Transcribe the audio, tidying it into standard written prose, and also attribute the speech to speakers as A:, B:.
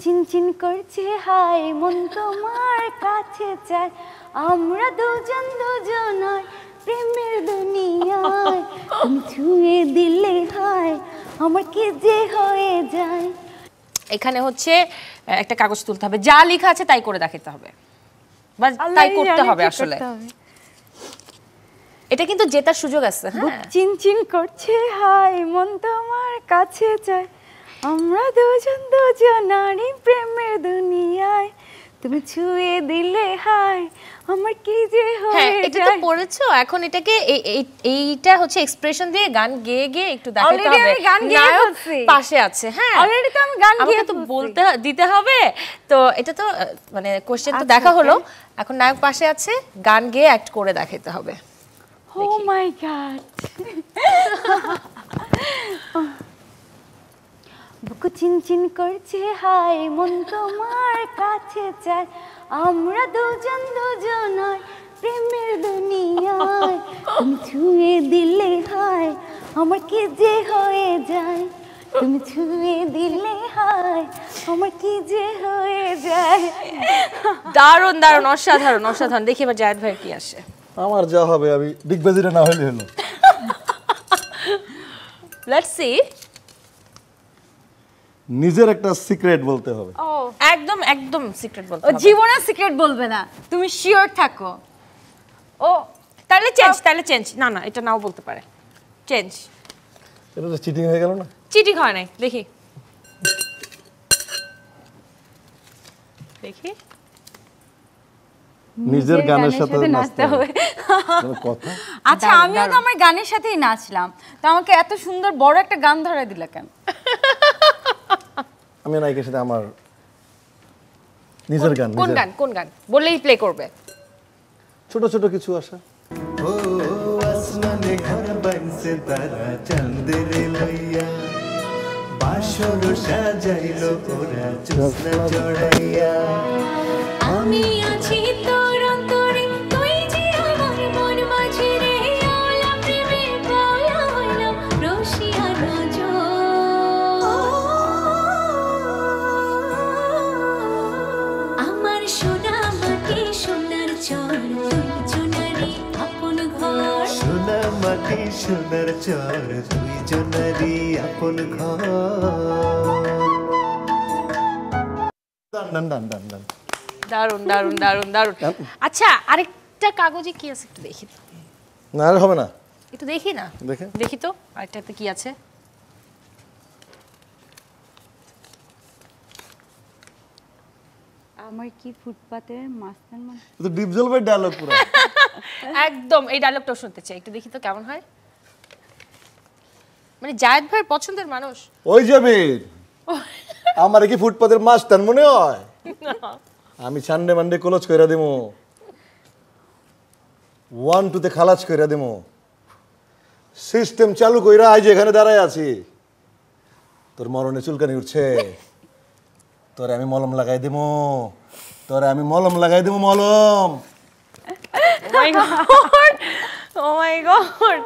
A: চিনচিন করছে হায় মন তোমার কাছে চায় আমরা দুজন দুজনার প্রেমের দুনিয়ায় তুমি ছুঁয়ে দিলে হায় আমার কি যে হয়ে যায়।
B: এখানে হচ্ছে একটা কাগজ তুলতে হবে, যা লেখা আছে তাই করে দেখাতে হবে, বাস তাই করতে হবে। আসলে এটা কিন্তু জেতার সুযোগ আছে। হ্যাঁ,
A: চিনচিন করছে হায় মন তোমার কাছে চায় আমরা দুজন দুজনারই প্রেমের দুনিয়ায় তুমি ছুঁয়ে দিলে হায় আমার কি যে হয়ে যায়।
B: এটা তো পড়েছো, এখন এটাকে এইটা হচ্ছে এক্সপ্রেশন দিয়ে গান গেয়ে গেয়ে একটু দেখাতে হবে।
A: আমি গান গেয়ে ফেলছি,
B: পাশে আছে। হ্যাঁ,
A: অলরেডি তো আমি গান গেয়ে
B: তো বলতে দিতে হবে। তো এটা তো মানে কোশ্চেন তো দেখা হলো, এখন নায়ক পাশে আছে, গান গেয়ে অ্যাক্ট করে দেখাতে হবে।
A: ও মাই গড। বুকু চিনচিন করছে হায় মন তোমার কাছে চায় আমরা দুজন দুজনার প্রেমের দুনিয়ায় তুমি ছুঁয়ে দিলে হায় আমার কি যে হয়ে যায় তুমি ছুঁয়ে দিলে হায় আমার কি যে হয়ে যায়।
B: দারুণ দারুণ, অসাধারণ অসাধারণ। দেখি এবার জায়েদ ভাই কি আসে।
C: আমার যা হবে, আমি বিগ বাজিটা না হলে হলো।
B: Let's see.
C: নিজের একটা সিক্রেট বলতে হবে।
B: ও একদম একদম সিক্রেট বলতে
A: ও
B: হবে।
A: জীবনে সিক্রেট বলবে না, তুমি শিওর থাকো।
B: ও তাহলে চেঞ্জ, তাহলে চেঞ্জ। না না, এটা নাও বলতে পারে। চেঞ্জ।
C: এটা তো চিটিং হয়ে গেল না?
B: চিটিং হয় নাই। দেখি দেখি।
C: নিজের গানের সাথে নাচতে হবে কথা।
A: আচ্ছা, আমিও তো আমার গানের সাথেই নাচলাম, তো আমাকে এত সুন্দর বড় একটা গান ধরায় দিলা কেন?
C: আমি নায়িকার সাথে আমার নিজের গান।
B: কোন গান? কোন গান বললেই প্লে করবে?
C: ছোট ছোট কিছু আশা।
D: ও আসমানে ঘর বানছে তারা চাঁদরে লইয়া বাসর সাজাইলো ওরা জ্যোৎস্না জড়াইয়া
E: আমি আছি তোর অন্তরে তুই যে আমার মন মাঝে রে ওলা প্রেমে বলা হইলাম রসিয়া নজর আমার সোনা মাটি সোনার চর দুইজনারই আপন ঘর
D: সোনা মাটি সোনার চর দুইজনারই আপন ঘর।
C: ডান ডান ডান ডান।
B: দারুণ দারুণ দারুণ দারুণ। আচ্ছা, আরেকটা কাগজে কি আছে একটু দেখি তো।
C: না আর হবে না,
B: একটু দেখি না, দেখি তো আরেকটাতে কি আছে।
A: আমার কি ফুটপাতের মাস্তান মানে
C: তো ডিপ জলবাই ডায়লগ পুরো।
B: একদম এই ডায়লগটা শুনতে চাই, একটু দেখি তো কেমন হয়। মানে জায়েদ ভাইয়ের পছন্দের মানুষ
C: ওই যাবেন। আমার কি ফুটপাতের মাস্টার মনে হয়? আমি সানডে মানডে ক্লোজ কইরা দেবো, 1 2 তে খালাস কইরা দেবো, সিস্টেম চালু কইরা আজ এখানে দাঁড়ায় আছি। তোর মরণে চুলকানি উঠছে, তোরে আমি মলম লাগাই দেবো, তোরে আমি মলম লাগাই দেবো, মলম।
B: ও মাই গড, ও মাই গড।